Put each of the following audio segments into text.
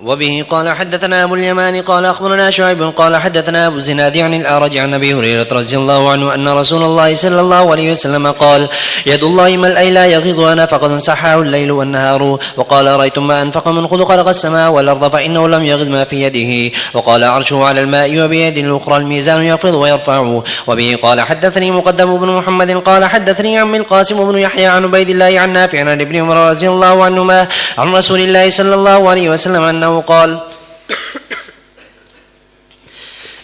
وبه قال حدثنا أبو اليمان قال أخبرنا شعيب قال حدثنا أبو الزناد عن الأعرج عن أبي هريرة رضي الله عنه أن رسول الله صلى الله عليه وسلم قال يد الله ملأ لا يغيظها نفقة صحاه الليل والنهار. وقال رأيتم ما أنفق من خلق السماء والأرض فإنه لم يغض ما في يده. وقال عرشه على الماء وبيد الأخرى الميزان يخفض ويرفع. وبه قال حدثني مقدم بن محمد قال حدثني عم القاسم بن يحيى عن عبيد الله عن نافع عن ابن عمر رضي الله عنهما عن رسول الله صلى الله عليه وسلم أنه قال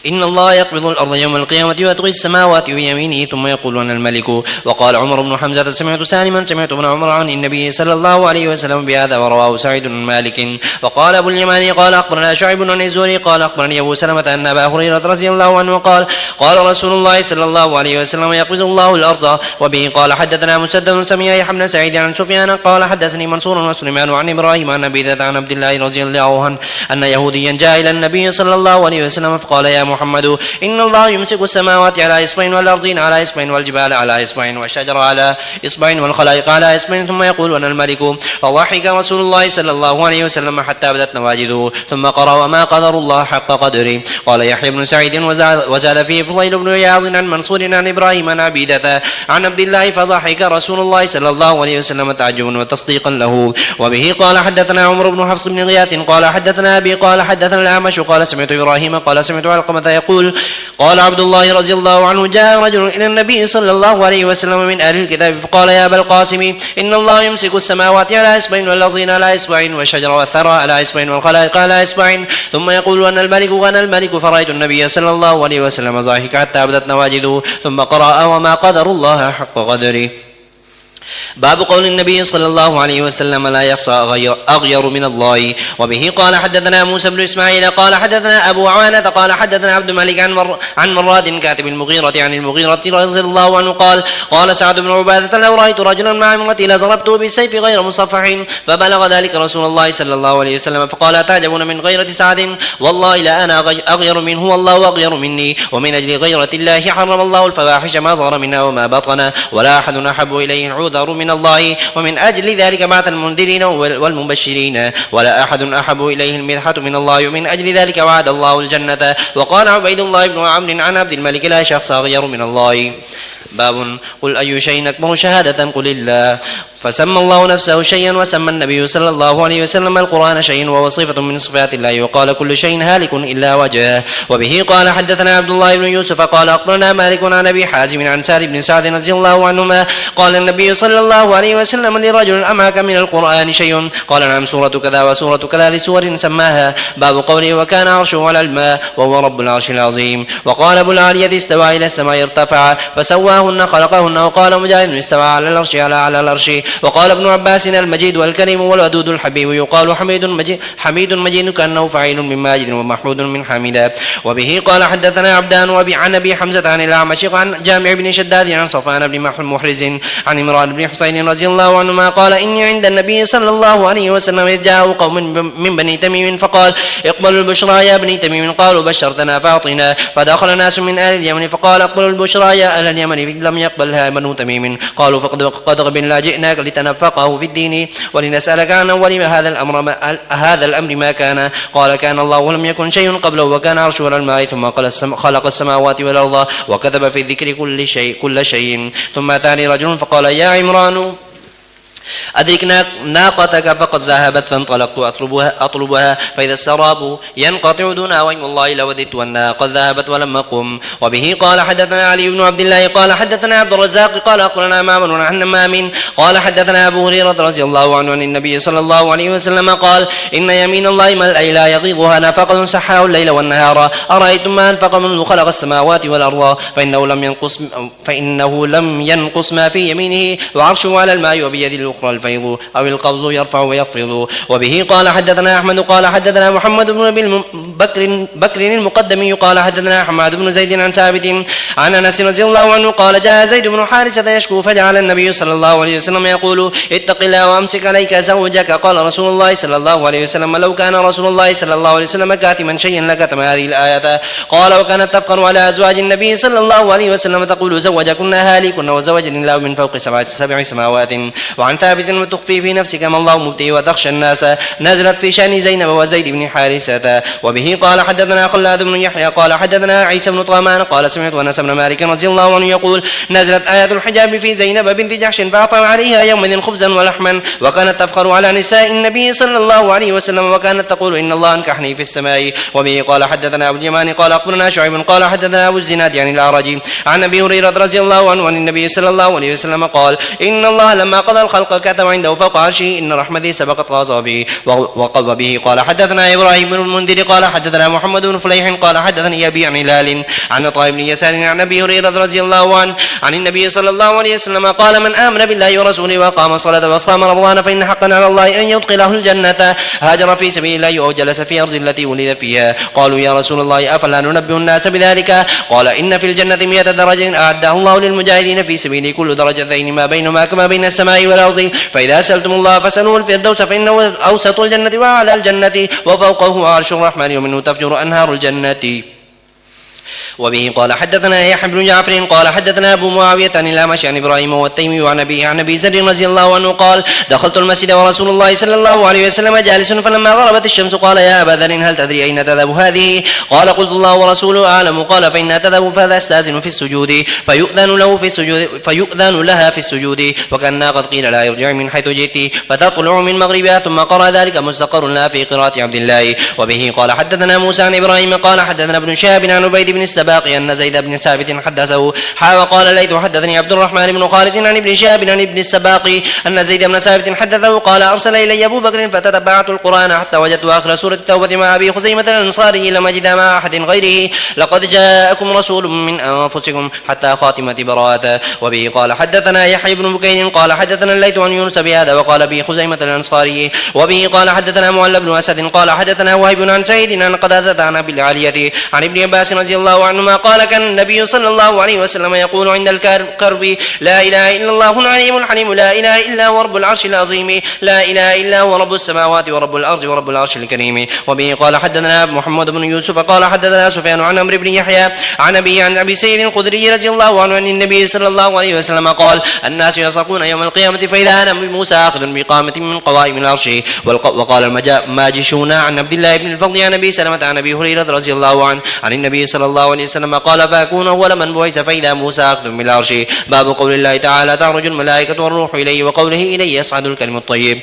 إن الله يقبض الأرض يوم القيامة ويطوي السماوات بيمينه ثم يقول أنا الملك. وقال عمر بن حمزة سمعت سالما سمعت ابن عمر عن النبي صلى الله عليه وسلم بهذا ورواه سعيد بن مالك. وقال أبو اليماني قال أخبرنا شعيب بن الزهري قال أخبرني أبو سلمة أن أبا هريرة رضي الله عنه قال قال رسول الله صلى الله عليه وسلم يقبض الله الأرض. وبه قال حدثنا مسدد سمع يحيى بن سعيد عن سفيان قال حدثني منصور وسليمان عن إبراهيم عن أبي ذر عن عبد الله رضي الله عنه أن يهوديا جاء إلى النبي صلى الله عليه وسلم فقال يا محمد إن الله يمسك السماوات على إصبع والأرضين على إصبع والجبال على إصبع والشجر على إصبع والخلائق على إصبع ثم يقول أنا الملك. فضحك رسول الله صلى الله عليه وسلم حتى بدت نواجذه ثم قرأ وما قدر الله حق قدره. قال يحيى بن سعيد وزاد فيه فضيل بن عياض عن منصور عن إبراهيم عن عبيدة عن عبد الله فضحك رسول الله صلى الله عليه وسلم تعجبا وتصديقا له. وبه قال حدثنا عمر بن حفص بن غياث قال حدثنا أبي قال حدثنا الأعمش قال سمعت إبراهيم قال سمعت علقمة يقول قال عبد الله رضي الله عنه جاء رجل إلى النبي صلى الله عليه وسلم من أهل الكتاب فقال يا أبا القاسم إن الله يمسك السماوات على إصبع والأرضين على إصبع والشجر والثرى على إصبع والخلائق على إصبع ثم يقول أنا الملك وأنا الملك. فرأيت النبي صلى الله عليه وسلم ضاحك حتى بدت نواجذه ثم قرأ وما قدر الله حق قدره. باب قول النبي صلى الله عليه وسلم لا يخشى أغير من الله. وبه قال حدثنا موسى بن إسماعيل قال حدثنا أبو عوانة قال حدثنا عبد الملك عن مراد كاتب المغيرة عن المغيرة رضي الله عنه قال قال سعد بن عبادة لو رأيت رجلا مع امرأتي لضربته بالسيف غير مصفح. فبلغ ذلك رسول الله صلى الله عليه وسلم فقال أتعجبون من غيرة سعد والله لا أنا أغير منه والله أغير مني. ومن أجل غيرة الله حرم الله الفواحش ما ظهر منها وما بطن ولا أحد أحب إليه العذر من الله. ومن أجل ذلك بعث المنذرين والمبشرين ولا أحد أحب إليه المدحة من الله. ومن أجل ذلك وعد الله الجنة. وقال عبيد الله بن عمرو عن عبد الملك لا شخص أغير من الله. باب قل أي شيء أكبر شهادة قل الله. فسمى الله نفسه شيئا وسمى النبي صلى الله عليه وسلم القرآن شيئا وهو صفة من صفات الله. وقال كل شيء هالك إلا وجهه. وبه قال حدثنا عبد الله بن يوسف قال أخبرنا مالك عن أبي حازم عن سالم بن سعد رضي الله عنهما قال النبي صلى الله عليه وسلم لرجل أمعك من القرآن شيء قال نعم سورة كذا وسورة كذا لسور سماها. باب قوله وكان عرشه على الماء وهو رب العرش العظيم. وقال أبو العالية استوى إلى السماء ارتفع فسواهن خلقهن. وقال مجاهد استوى على العرش على العرش. وقال ابن عباس المجيد والكريم والودود الحبيب يقال حميد مجيد كأنه فعيل من ماجد ومحمود من حميد. وبه قال حدثنا عبدان عن أبي حمزة عن الأعمش عن جامع بن شداد عن صفوان بن محرز عن عمران بن حسين رضي الله عنهما قال إني عند النبي صلى الله عليه وسلم إذ جاءه قوم من بني تميم فقال اقبلوا البشرى يا بني تميم قالوا بشرتنا فأعطنا. فدخل ناس من أهل اليمن فقال اقبلوا البشرى يا أهل اليمن لم يقبلها بنو تميم قالوا فقد قبلنا جئناك لتنفقه في الدين ولنسألك عن أول هذا الأمر ما كان. قال كان الله ولم يكن شيء قبله وكان عرشه على الماء ثم خلق السماوات والأرض وكتب في الذكر كل شيء. ثم أتاني رجل فقال يا عمران أدرك ناقتك فقد ذهبت فانطلقت أطلبها فإذا السراب ينقطع دونها وإن الله لوددت أنها قد ذهبت ولم أقم. وبه قال حدثنا علي بن عبد الله قال حدثنا عبد الرزاق قال أخبرنا معمر عن همام قال حدثنا أبو هريرة رضي الله عنه عن النبي صلى الله عليه وسلم قال إن يمين الله ملأ لا يغيضها نفقة سحاه الليل والنهار. أرأيتم ما أنفق منذ خلق السماوات والأرض فإنه لم ينقص ما في يمينه وعرشه على الماء وبيد الأخرى الفيض أو القبض يرفع ويخفض. وبه قال حدثنا أحمد قال حدثنا محمد بن بكر المقدمي قال حدثنا حماد بن زيد عن ثابت عن أنس رضي الله عنه قال جاء زيد بن حارثة يشكو فجعل النبي صلى الله عليه وسلم يقول اتق الله وامسك عليك زوجك. قال رسول الله صلى الله عليه وسلم لو كان رسول الله صلى الله عليه وسلم كاتما شيئا لكتم هذه الآية. قال وكانت تفقر على أزواج النبي صلى الله عليه وسلم تقول زوجكن هالكن وزوجني الله من فوق سبع سماوات. وعن ثابت وتخفي في نفسك ما الله مبديه وتخشى الناس نزلت في شأن زينب وزيد بن حارثة. وبه قال حدثنا خلاد بن يحيى قال حدثنا عيسى بن طامان قال سمعت أنس بن مالك رضي الله عنه يقول نزلت آية الحجاب في زينب بنت جحش فأعطى عليها يومئذ خبزا ولحما وكانت تفخر على نساء النبي صلى الله عليه وسلم وكانت تقول إن الله أنكحني في السماء. وبه قال حدثنا أبو اليمان قال أخبرنا شعيب قال حدثنا أبو الزناد عن الأعرج عن أبي هريرة رضي الله عنه عن النبي صلى الله عليه وسلم قال إن الله لما قضى الخلق كتب عنده فوق عرشه إن رحمتي سبقت غضبي. وبه قال حدثنا إبراهيم بن المنذر قال حدثنا محمد بن فليح قال حدثني أبي عن هلال عن عطاء بن يسار عن أبي هريرة رضي الله عنه عن النبي صلى الله عليه وسلم قال من آمن بالله ورسوله وقام الصلاة وصام رمضان فإن حقا على الله أن يدخله الجنة هاجر في سبيل الله أو جلس في أرض التي ولد فيها. قالوا يا رسول الله أفلا ننبه الناس بذلك؟ قال إن في الجنة 100 درجة أعدها الله للمجاهدين في سبيله كل درجتين ما بينهما كما بين السماء والأرض. فإذا سألتم الله فاسألوه الفردوس فإنه أوسط الجنة وأعلى الجنة وفوقه عرش الرحمن ومنه تفجر أنهار الجنة. وبه قال حدثنا يحيى بن جعفر قال حدثنا أبو معاوية عن الأعمش عن إبراهيم والتيمي وعن أبي ذر رضي الله عنه قال دخلت المسجد ورسول الله صلى الله عليه وسلم جالس فلما غربت الشمس قال يا أبا ذر هل تدري أين تذهب هذه؟ قال قلت الله ورسوله أعلم. قال فإنها تذهب فلا استأذن في السجود فيؤذن لها في السجود وكأنها قد قيل لا يرجع من حيث جئت فتطلع من مغربها ثم قرأ ذلك مستقر لها في قراءة عبد الله. وبه قال حدثنا موسى عن إبراهيم قال حدثنا ابن شهاب عن عبيد بن السباقي أن زيد بن ثابت حدثه وقال ليت حدثني عبد الرحمن بن خالد عن ابن شهاب عن ابن السباقي أن زيد بن ثابت حدثه قال أرسل إلي أبو بكر فتتبعت القرآن حتى وجدت آخر سورة التوبة مع أبي خزيمة الأنصاري لم أجد مع أحد غيره لقد جاءكم رسول من أنفسكم حتى خاتمة براءة. وبه قال حدثنا يحيى بن بكير قال حدثنا الليث عن يونس بهذا وقال أبي خزيمة الأنصاري. وبه قال حدثنا معل بن أسد قال حدثنا وهيب عن سعيد عن قتادة عن أبي العالية عن ابن عباس رضي الله عنهما قال كان النبي صلى الله عليه وسلم يقول عند الكرب لا إله إلا الله العليم الحليم لا إله إلا هو رب العرش العظيم لا إله إلا هو رب السماوات ورب الأرض ورب العرش الكريم. وبه قال حدثنا محمد بن يوسف قال حدثنا سفيان عن عمرو بن يحيى عن أبي سعيد الخدري رضي الله عنه عن النبي صلى الله عليه وسلم قال الناس يصعقون يوم القيامة فإذا أنا بموسى آخذ بقامة من قوائم العرش. وقال الماجشون عن عبد الله بن الفضل عن أبي سلمة عن أبي هريرة رضي الله عنه عن النبي صلى الله عليه وسلم قال فأكون أول من بعث فإذا موسى آخذ بالعرش. باب قول الله تعالى تعرج الملائكة والروح إليه وقوله إليه يصعد الكلم الطيب.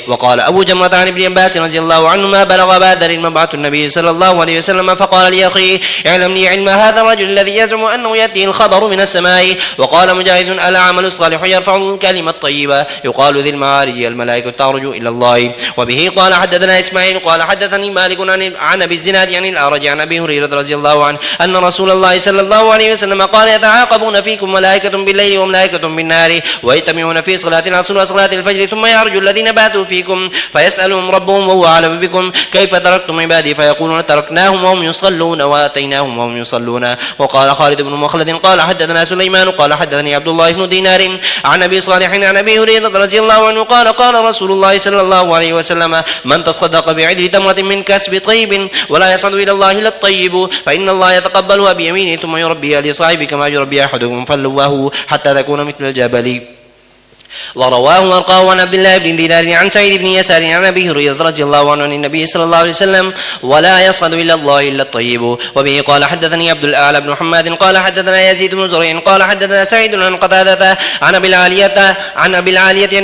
وقال أبو جمرة عن ابن عباس رضي الله عنه ما بلغ أبا ذر مبعث النبي صلى الله عليه وسلم فقال لأخيه اعلمني علم هذا الرجل الذي يزعم أنه يأتيه الخبر من السماء. وقال مجاهد العمل الصالح يرفع الكلمة الطيبة يقال ذي المعارج الملائكة تعرج إلى الله. وبه قال حدثنا إسماعيل قال حدثني مالك عن أبي الزناد عن الأعرج عن أبي هريرة رضي الله عنه أن رسول الله صلى الله عليه وسلم قال يتعاقبون فيكم ملائكة بالليل وملائكة بالنهار ويجتمعون في صلاة العصر وصلاة الفجر ثم يعرج الذين باتوا فيكم فيسألهم ربهم وهو أعلم بكم كيف تركتم عبادي فيقولون تركناهم وهم يصلون وآتيناهم وهم يصلون. وقال خالد بن مخلد قال حدثنا سليمان قال حدثني عبد الله بن دينار عن أبي صالح عن أبي هريرة رضي الله عنه قال قال رسول الله صلى الله عليه وسلم من تصدق بعدل تمرة من كسب طيب ولا يصعد إلى الله إلا الطيب فإن الله يتقبلها بيمينه ثم يربيها لصاحبه كما يربي أحدكم فلواه حتى تكون مثل الجبل. ورواه أرقاه عن عبد الله بن دينار عن سعيد بن يسار عن أبي هريرة رضي الله عنه عن النبي صلى الله عليه وسلم ولا يصعد إلى الله إلا الطيب. وبه قال حدثني عبد الأعلى بن حماد قال حدثنا يزيد بن زريع قال حدثنا سعيد عن قتادة عن أبي العالية عن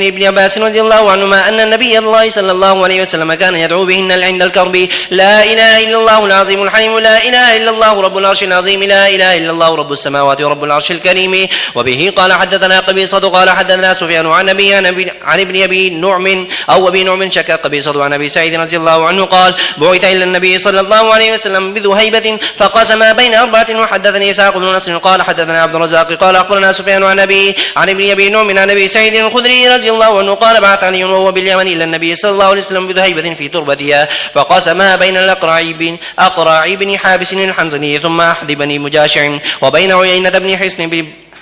ابن عباس رضي الله عنهما أن النبي الله صلى الله عليه وسلم كان يدعو بهن عند الكرب لا إله إلا الله العظيم الحليم لا إله إلا الله رب العرش العظيم لا إله إلا الله رب السماوات ورب العرش الكريم. وبه قال حدثنا قبيصة قال حدثنا سفيان عن ابن أبي نعم أو أبي نعم شك قبيصة عن أبي سعيد رضي الله عنه قال بعث إلى النبي صلى الله عليه وسلم بذهيبة فقسم بين أربعة. وحدثني إسحاق بن نصر قال حدثنا عبد الرزاق قال أخبرنا سفيان عن ابن أبي نعم عن أبي سعيد الخدري رضي الله عنه قال بعث علي وهو باليمن إلى النبي صلى الله عليه وسلم بذهيبة في تربتها فقسمها بين أقرع بن حابس الحنزلي ثم أحد بن مجاشع وبين عيينة بن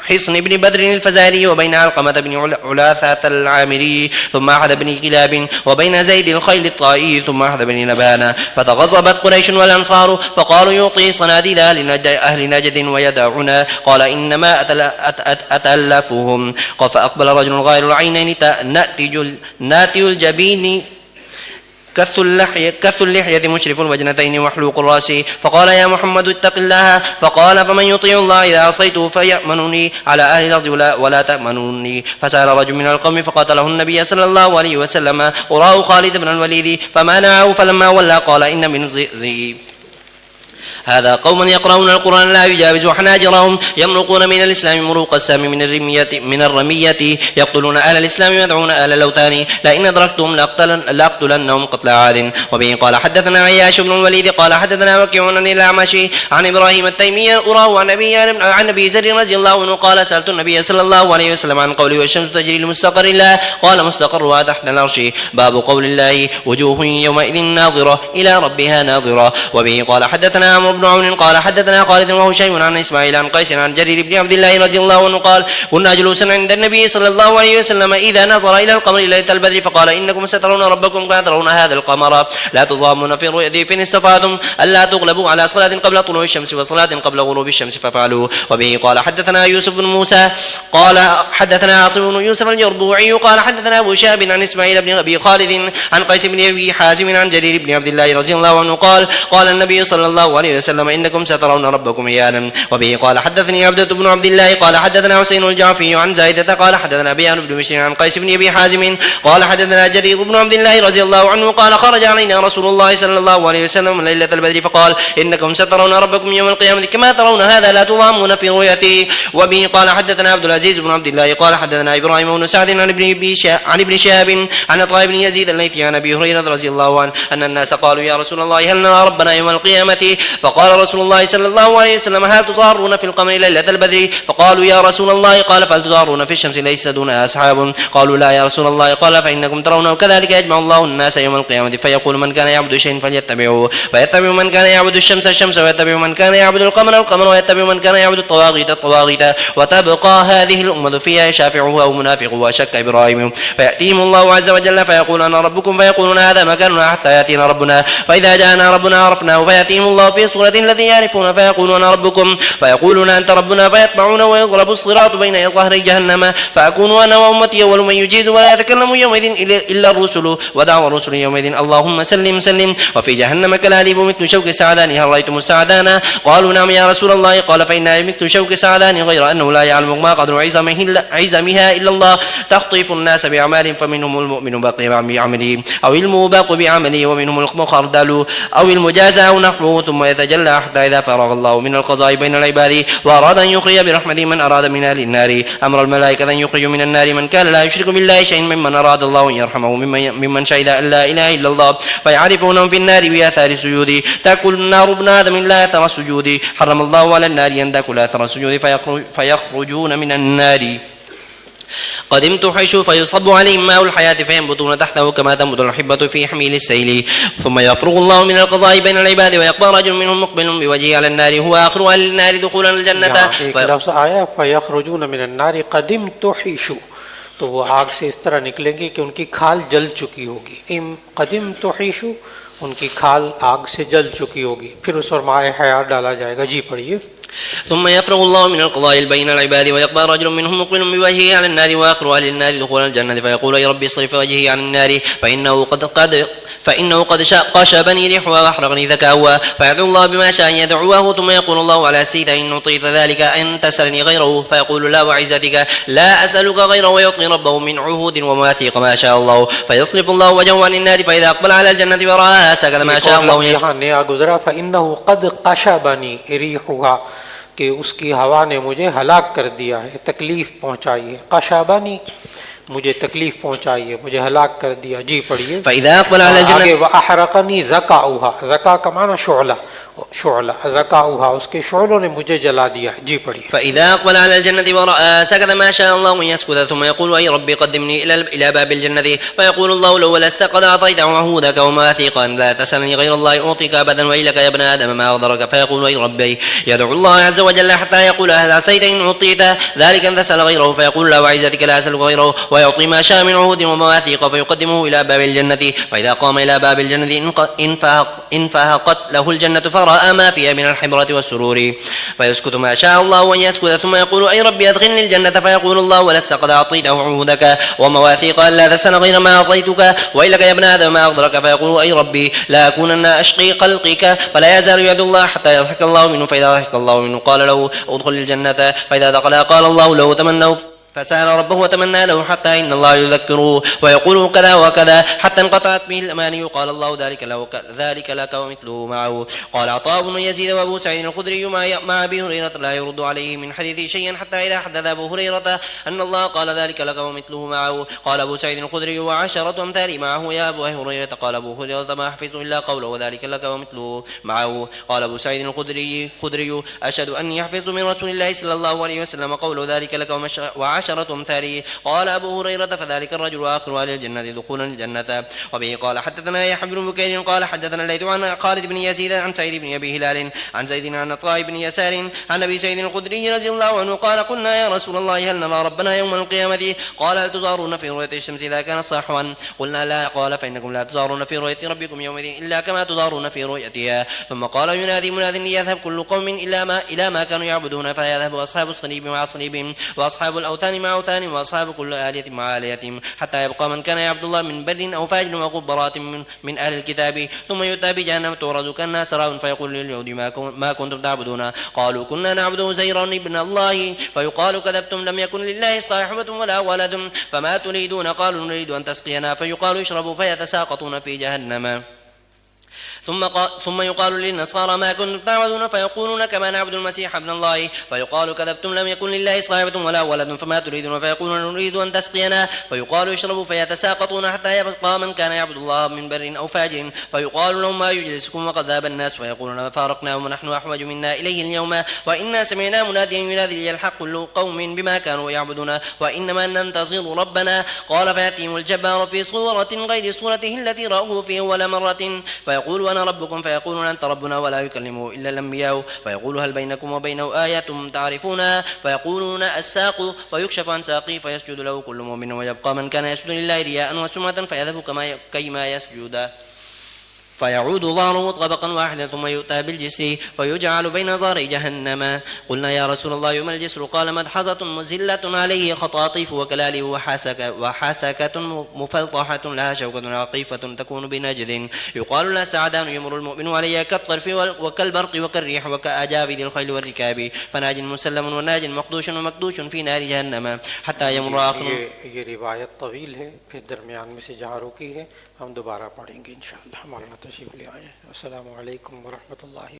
حصن بن بدر الفزاري وبين علقمة بن علاثة العامري ثم أحد بن كلاب وبين زيد الخيل الطائي ثم أحد بن نبانا فتغضبت قريش والأنصار فقالوا يعطي صناديد أهل نجد ويدعنا قال إنما أتألفهم فأقبل رجل غائر العينين ناتي الجبين كث اللحية مشرف الوجنتين وحلوق الرأس فقال يا محمد اتق الله فقال فمن يطيع الله إذا عصيته فيأمنني على أهل الأرض ولا تأمنني فسأل رجل من القوم فقاتله النبي صلى الله عليه وسلم وراه خالد بن الوليد فمانعه فلما ولى قال إن من ذئب هذا قوم يقرؤون القرآن لا يجاوز حناجرهم يمرقون من الإسلام مروق السام من الرمية يقتلون أهل الإسلام ويدعون أهل الأوثان لئن أدركتهم لأقتلنهم قتل عاد. وبه قال حدثنا عياش بن الوليد قال حدثنا وكيع عن الأعمش عن إبراهيم التيمي أراه عن أبي ذر رضي الله عنه قال سألت النبي صلى الله عليه وسلم عن قوله والشمس تجري لمستقر الله قال مستقرها تحت العرش. باب قول الله وجوه يومئذ ناظرة إلى ربها ناظرة. وبه قال حدثنا عمرو بن عون قال حدثنا خالد وهو شيء عن اسماعيل عن قيس عن جرير بن عبد الله رضي الله عنه قال كنا جلوسا عند النبي صلى الله عليه وسلم اذا نظر الى القمر ليله البدر فقال انكم سترون ربكم كما ترون هذا القمر لا تضامون في رؤيته فان استطعتم الا تغلبوا على صلاه قبل طلوع الشمس وصلاه قبل غروب الشمس ففعلوا. وبه قال حدثنا يوسف بن موسى قال حدثنا عاصم بن يوسف الجربوعي قال حدثنا ابو شهاب عن اسماعيل بن ابي خالد عن قيس بن ابي حازم عن جرير بن عبد الله رضي الله عنه قال النبي صلى الله عليه وسلم إنكم سترون ربكم عيانا. وبه قال حدثني عبدة بن عبد الله قال حدثنا حسين الجعفي عن زايدة قال حدثنا بيان بن بشير عن قيس بن أبي حازم قال حدثنا جرير بن عبد الله رضي الله عنه قال خرج علينا رسول الله صلى الله عليه وسلم ليلة البدر فقال إنكم سترون ربكم يوم القيامة كما ترون هذا لا تضامون في رؤيته. وبه قال حدثنا عبد العزيز بن عبد الله قال حدثنا إبراهيم بن سعد عن ابن شهاب عن عطاء بن يزيد الليثي عن أبي هريرة رضي الله عنه أن الناس قالوا يا رسول الله هل نرى ربنا يوم القيامة فقال رسول الله صلى الله عليه وسلم هل تضارون في القمر ليلة البدر فقالوا يا رسول الله قال فهل تضارون في الشمس ليس دونها أصحاب قالوا لا يا رسول الله قال فإنكم ترونه كذلك يجمع الله الناس يوم القيامة فيقول من كان يعبد شيئا فليتبعه فيتبع من كان يعبد الشمس ويتبع من كان يعبد القمر ويتبع من كان يعبد الطواغيت وتبقى هذه الأمة فيها شافعه أو منافقه وشك إبراهيم فيأتيهم الله عز وجل فيقول أنا ربكم فيقولون هذا مكاننا حتى يأتينا ربنا فإذا جاءنا ربنا عرفناه فيأتيهم الله في صورة الذي يعرفون فيقولون ربكم فيقولون أنت ربنا فيتبعون ويضرب الصراط بين ظهر جهنم فأكون أنا وأمتي أول من يجيز ولا يتكلم يومئذ إلا الرسل ودعوى الرسل يومئذ اللهم سلم سلم. وفي جهنم كلاليب مثل شوك السعدان هل رأيتم السعدان قالوا نعم يا رسول الله قال فإنها مثل شوك السعدان غير أنه لا يعلم ما قدر عزمها إلا الله تخطف الناس بأعمال فمنهم المؤمن باقي بعمله أو الموباق بعمله ومنهم المخردل أو المجازى أو نحوه ثم يتجلى حتى إذا فرغ الله من القضاء بين العباد وأراد أن يخرج برحمته من أراد من أهل النار أمر الملائكة أن يخرجوا من النار من كان لا يشرك بالله شيئا ممن أراد الله أن يرحمه ممن شهد أن لا إله إلا الله فيعرفونهم في النار بآثار السجود تأكل النار ابن آدم لا أثر السجود حرم الله على النار أن تأكل أثر السجود فيخرجون من النار قدمت حيث فيصب عليهم ماء الحياة فينبتون تحته كما تنبت الحبة في حميل السيل ثم يفرغ الله من القضاء بين العباد ويقضى رجل منهم مقبل بوجهه على النار هو آخر أهل النار دخولا الجنة لفظ آیا فيخرجون من النار قدمت حيث تو وہ آگ سے اس طرح نکلیں گے کہ ان کی کھال جل چکی ہوگی قدمت حيث ان کی کھال آگ سے جل چکی ہوگی پھر اس پر ماء حیات ڈالا جائے گا. جی پڑھیے. ثم يفرغ الله من القضاء بين العباد ويقضى رجل منهم مقبل بوجهه على النار واخر اهل النار دخولا الجنه فيقول يا ربي اصرف وجهي عن النار فانه قد قشبني ريحها واحرقني ذكاؤها فيدعو الله بما شاء ان يدعوه ثم يقول الله على سيدة ان اعطيت ذلك ان تسالني غيره فيقول لا وعزتك لا اسالك غيره ويعطي ربه من عهود ومواثيق ما شاء الله فيصرف الله وجهه عن النار فاذا اقبل على الجنه وراها سكت ما شاء الله يصرف گزرا فانه قد قشبني ريحها کہ اس کی ہوا نے مجھے ہلاک کر دیا ہے تکلیف پہنچائی ہے. قشابانی مجھے تکلیف پہنچائی ہے مجھے ہلاک کر دیا. جی پڑھیے. فإذا أقبل على الجنة وأحرقني زكاؤها زكا کا معنی شعلہ शुअला ज़काउहा, उसके शुअलों ने मुझे जला दिया। जी पढ़िए। فإذا أقبل على الجنة ورأى سكت ما شاء الله أن يسكت ثم يقول أي ربي قدمني إلى باب الجنة فيقول الله لو لست قد أعطيته عهودك ومواثيقا لا تسألني غير الله أعطيك أبدا وإلك يا ابن آدم ما أغدرك فيقول أي ربي يدعو الله عز وجل حتى يقول هل عسيت إن أعطيت ذلك أن تسأل غيره فيقول لا وعزتك لا أسألك غيره ويعطي ما شاء من عهود ومواثيق فيقدمه إلى باب الجنة فإذا قام إلى باب الجنة انفهقت له الجنة فرأى ما فيها من الحبرة والسرور فيسكت ما شاء الله أن يسكت ثم يقول أي ربي أدخلني الجنة فيقول الله ولست قد أعطيته عهودك ومواثيق ألا تسأل غير ما أعطيتك وإلك يا ابن آدم ما أغدرك فيقول أي ربي لا أكونن أشقي خلقك فلا يزال يدعو الله حتى يضحك الله منه فإذا ضحك الله منه قال له ادخل الجنة فإذا دخلها قال الله له تمنوا فسأل ربه وتمنى له حتى إن الله يذكره ويقول كذا وكذا حتى انقطعت به الأماني قال الله ذلك لك ومثله معه. قال عطاء بن يزيد وأبو سعيد الخدري مع أبي هريرة لا يرد عليه من حديث شيئا حتى إذا حدث أبو هريرة أن الله قال ذلك لك ومثله معه. قال أبو سعيد الخدري وعشرة أمثالي معه يا أبو هريرة قال أبو هريرة ما حفظت إلا قوله وذلك لك ومثله معه. قال أبو سعيد الخدري أشهد أني حفظت من رسول الله صلى الله عليه وسلم قوله ذلك لك وعشرة أمثاله. قال أبو هريرة فذلك الرجل آخر أهل الجنة دخولا الجنة. وبه قال حدثنا يحيى بن بكير قال حدثنا الليث عن خالد بن يزيد عن سعيد بن أبي هلال عن زيد عن عطاء بن يسار عن أبي سعيد الخدري رضي الله عنه قال قلنا يا رسول الله هل نرى ربنا يوم القيامة قال هل تزارون في رؤية الشمس إذا كان صحوا قلنا لا قال فإنكم لا تزارون في رؤية ربكم يومئذ إلا كما تزارون في رؤيتها. ثم قال ينادي مناد ليذهب كل قوم إلى ما كانوا يعبدون فيذهب أصحاب الصليب مع صليبهم وأصحاب الأوثان مع أوثان وأصحاب كل آلية مع آليتهم حتى يبقى من كان يعبد الله من بر أو فاجر وغبرات من أهل الكتاب ثم يؤتى بجهنم تورز كالناس سراء فيقول لليهود ما كنتم تعبدون قالوا كنا نعبد عزيرا ابن الله فيقال كذبتم لم يكن لله صاحبة ولا ولد فما تريدون قالوا نريد أن تسقينا فيقال اشربوا فيتساقطون في جهنم. ثم يقال للنصارى ما كنتم تعبدون فيقولون كما نعبد المسيح ابن الله فيقال كذبتم لم يكن لله صاحبة ولا ولد فما تريدون فيقولون نريد أن تسقينا فيقال اشربوا فيتساقطون حتى يبقى من كان يعبد الله من بر أو فاجر فيقال لهم ما يجلسكم وقد ذهب الناس فيقولون فارقناهم ونحن أحوج منا إليه اليوم وإنا سمعنا مناديا ينادي ليلحق كل قوم بما كانوا يعبدون وإنما ننتظر ربنا. قال فيأتيهم الجبار في صورة غير صورته التي رأوه في أول مرة فيقول أنا ربكم فيقولون أنت ربنا ولا يكلمه إلا الأنبياء فيقول هل بينكم وبينه آية تعرفونها فيقولون الساق فيكشف عن ساقه فيسجد له كل مؤمن ويبقى من كان يسجد لله رياء وسمعة فيذهب كيما يسجد فيعود ظهره طبقا واحدا ثم يؤتى بالجسر فيجعل بين ظهري جهنم. قلنا يا رسول الله ما الجسر قال مدحضة مزلة عليه خطاطيف وكلال وحاسكة مفلطحة لها شوكة عقيفة تكون بنجد يقال لها سعدان يمر المؤمن عليها كالطرف وكالبرق وكالريح وكأجابد الخيل والركاب فناج مسلم وناج مقدوش ومكدوش في نار جهنم حتى يمر آخر. ये रिवायत तवील है, फिर दरमियान में से जहाँ रुकी है हम दोबारा पढ़ेंगे इंशाअल्लाह. हमारा तशरीफ ले आए. अस्सलामु अलैकुम व रहमतुल्लाहि.